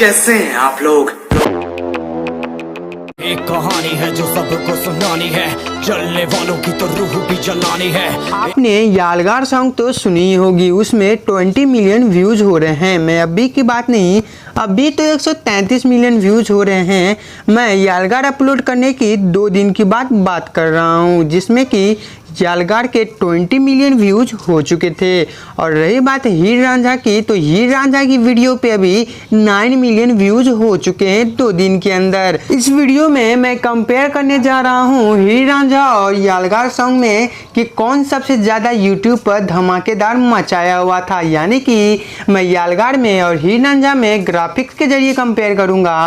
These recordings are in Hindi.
कैसे हैं आप लोग। एक कहानी है जो सबको सुनानी है, जलने वालों की तो रूह भी जलानी है। आपने यालगार सॉन्ग तो सुनी होगी, उसमें 20 मिलियन व्यूज हो रहे हैं। मैं अभी की बात नहीं, अभी तो 133 मिलियन व्यूज हो रहे हैं। मैं यालगार अपलोड करने की 2 दिन की बात कर रहा हूँ, जिसमें कि यालगार के 20 मिलियन व्यूज हो चुके थे। और रही बात हीर रांझा की, तो हीर रांझा की वीडियो पे अभी 9 मिलियन व्यूज हो चुके हैं 2 दिन के अंदर। इस वीडियो में मैं कंपेयर करने जा रहा हूँ हीर रांझा और यालगार सॉन्ग में कि कौन सबसे ज़्यादा यूट्यूब पर धमाकेदार मचाया हुआ था। यानी कि मैं यालगार में और हीर रांझा में ग्राफिक्स के जरिए कंपेयर करूँगा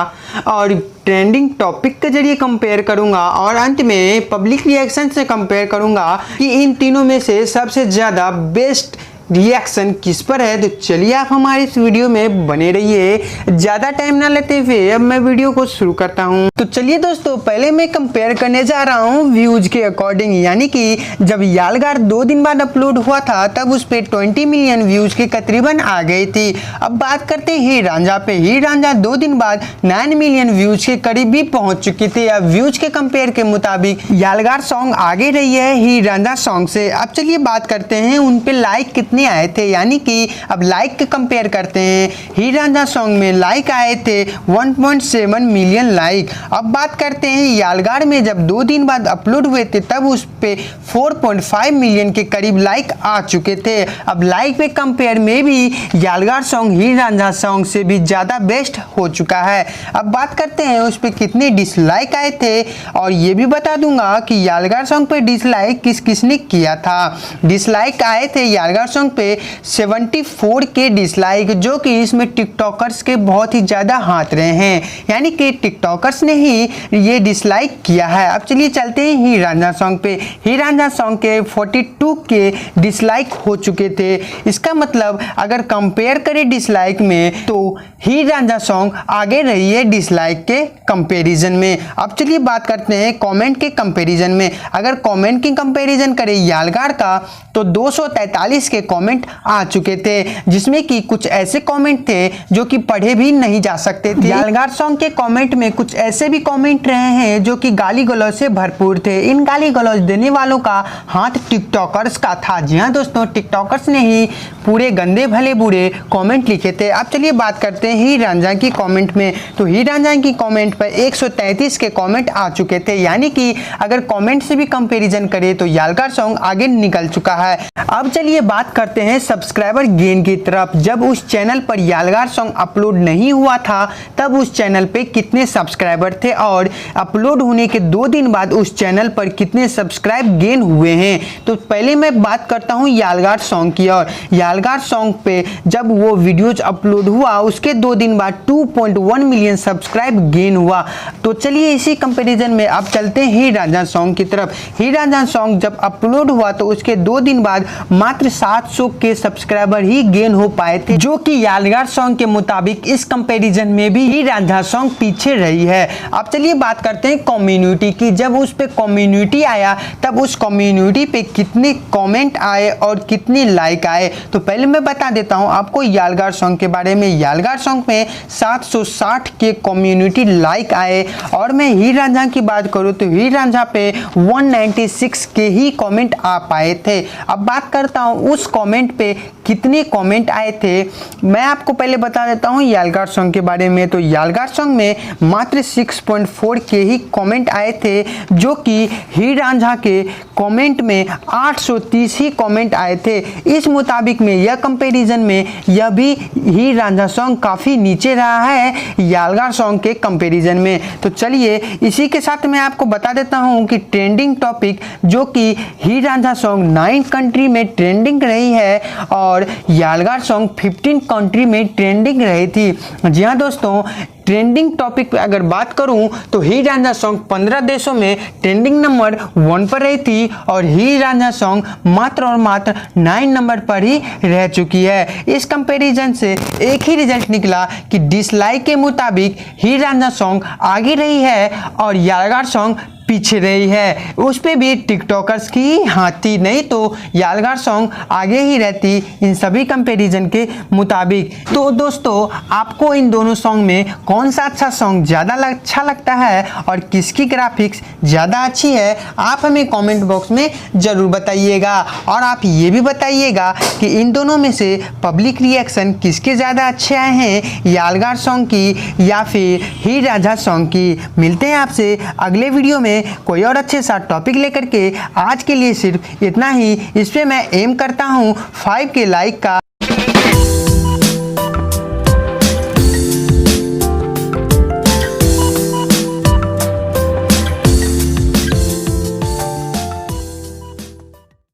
और ट्रेंडिंग टॉपिक के जरिए कंपेयर करूंगा और अंत में पब्लिक रिएक्शन से कंपेयर करूंगा कि इन तीनों में से सबसे ज़्यादा बेस्ट रिएक्शन किस पर है। तो चलिए आप हमारे इस वीडियो में बने रहिए। ज़्यादा टाइम ना लेते हुए अब मैं वीडियो को शुरू करता हूं। तो चलिए दोस्तों, पहले मैं कंपेयर करने जा रहा हूं व्यूज के अकॉर्डिंग। यानी कि जब यालगार 2 दिन बाद अपलोड हुआ था तब उस पर 20 मिलियन व्यूज के करीबन आ गई थी। अब बात करते हैं हीर रांझा पे। हीर रांझा 2 दिन बाद 9 मिलियन व्यूज के करीब भी पहुंच चुकी थी। अब व्यूज के कंपेयर के मुताबिक यालगार सॉन्ग आगे रही है हीर रांझा सॉन्ग से। अब चलिए बात करते हैं उन पे लाइक कितने आए थे। यानी कि अब लाइक के कंपेयर करते हैं। हीर रांझा सॉन्ग में लाइक आए थे 1.7 मिलियन लाइक। अब बात करते हैं यालगार में जब 2 दिन बाद अपलोड हुए थे तब उस पे 4.5 मिलियन के करीब लाइक आ चुके थे। अब लाइक पे कंपेयर में भी यालगार सॉन्ग हीर रांझा सॉन्ग से भी ज़्यादा बेस्ट हो चुका है। अब बात करते हैं उस पे कितने डिसलाइक आए थे और ये भी बता दूंगा कि यालगार सॉन्ग पे डिसलाइक किसने किया था। डिसलाइक आए थे यालगार सॉन्ग पे 74 के डिसलाइक, जो कि इसमें टिकटॉकर्स के बहुत ही ज़्यादा हाथ रहे हैं। यानी कि टिकटॉकर्स ने ही ये डिसलाइक किया है। अब चलिए चलते हैं हीर रांझा सॉन्ग पे। हीर रांझा सॉन्ग के 42 के डिसलाइक हो चुके थे। इसका मतलब अगर कंपेयर करें डिसलाइक में तो हीर रांझा सॉन्ग आगे रही है डिसलाइक के कंपैरिजन में। अब चलिए बात करते हैं कमेंट के कंपैरिजन में। अगर कमेंट की कंपैरिजन करें यालगार का तो 243 के कमेंट आ चुके थे, जिसमें कि कुछ ऐसे कमेंट थे जो कि पढ़े भी नहीं जा सकते थे। यालगार सॉन्ग के कमेंट में कुछ ऐसे भी कमेंट रहे हैं जो कि गाली गलौज से भरपूर थे। इन गाली गलौज देने वालों का हाथ टिकटॉकर्स का था। जी हाँ दोस्तों, टिकटॉकर्स ने ही पूरे गंदे भले बुरे कमेंट लिखे थे। अब चलिए बात करते हैं हीर रांझा की कमेंट में। तो हीर रांझा की कमेंट पर 133 के कमेंट आ चुके थे। यानी कि अगर कमेंट से भी कंपैरिजन करें तो यालगार सॉन्ग आगे निकल चुका है। अब चलिए बात करते हैं सब्सक्राइबर गेन की तरफ। जब उस चैनल पर यालगार सॉन्ग अपलोड नहीं हुआ था तब उस चैनल पे कितने सब्सक्राइबर थे और अपलोड होने के 2 दिन बाद उस चैनल पर कितने सब्सक्राइब गेन हुए हैं। तो पहले मैं बात करता हूं यालगार सॉन्ग की। और यालगार सॉन्ग पे जब वो वीडियोज अपलोड हुआ उसके 2 दिन बाद 2.1 मिलियन सब्सक्राइब गेन हुआ। तो चलिए इसी कंपैरिजन में अब चलते हैं हीर रांझा सॉन्ग की तरफ। हीर रांझा सॉन्ग जब अपलोड हुआ तो उसके 2 दिन बाद मात्र 700 के सब्सक्राइबर ही गेन हो पाए थे, जो कि यालगार सॉन्ग के मुताबिक इस कंपैरिजन में भी हीर रांझा सॉन्ग पीछे रही है। अब चलिए बात करते हैं कम्युनिटी की। जब उस पे कम्युनिटी आया तब उस कम्युनिटी पे कितने कमेंट आए और कितने लाइक आए। तो पहले मैं बता देता हूं आपको यालगार सॉन्ग के बारे में। यालगार सॉन्ग में 760 के कम्युनिटी लाइक आए और मैं हीर रांझा की बात करूं तो हीर रांझा पे 196 के ही कमेंट आ पाए थे। अब बात करता हूं उस कमेंट पे कितने कमेंट आए थे। मैं आपको पहले बता देता हूं यालगार सॉन्ग के बारे में। तो यालगार सॉन्ग में मात्र 6.4 के ही कमेंट आए थे, जो कि हीर रांझा के कमेंट में 830 ही कमेंट आए थे। इस मुताबिक में यह कंपैरिजन में यह भी हीर रांझा सॉन्ग काफ़ी नीचे रहा है यालगार सॉन्ग के कंपैरिजन में। तो चलिए इसी के साथ मैं आपको बता देता हूं कि ट्रेंडिंग टॉपिक जो कि हीर रांझा सॉन्ग 9 कंट्री में ट्रेंडिंग रही है और यालगार सॉन्ग 15 कंट्री में ट्रेंडिंग रही थी। जी हाँ दोस्तों, ट्रेंडिंग टॉपिक पे अगर बात करूं तो हीर रांझा सॉन्ग 15 देशों में ट्रेंडिंग नंबर 1 पर रही थी और हीर रांझा सॉन्ग मात्र और मात्र 9 नंबर पर ही रह चुकी है। इस कंपैरिजन से एक ही रिजल्ट निकला कि डिसलाइक के मुताबिक हीर रांझा सॉन्ग आगे रही है और यालगार सॉन्ग पीछे रही है, उस पे भी टिकटॉकर्स की हाथी नहीं तो यालगार सॉन्ग आगे ही रहती इन सभी कंपैरिजन के मुताबिक। तो दोस्तों आपको इन दोनों सॉन्ग में कौन सा अच्छा सॉन्ग ज़्यादा अच्छा लगता है और किसकी ग्राफिक्स ज़्यादा अच्छी है, आप हमें कमेंट बॉक्स में ज़रूर बताइएगा। और आप ये भी बताइएगा कि इन दोनों में से पब्लिक रिएक्शन किसके ज़्यादा अच्छे आए हैं, यालगार सॉन्ग की या फिर हीर रांझा सॉन्ग की। मिलते हैं आपसे अगले वीडियो में कोई और अच्छे सा टॉपिक लेकर के। आज के लिए सिर्फ इतना ही। इस पे मैं एम करता हूँ 5K लाइक का।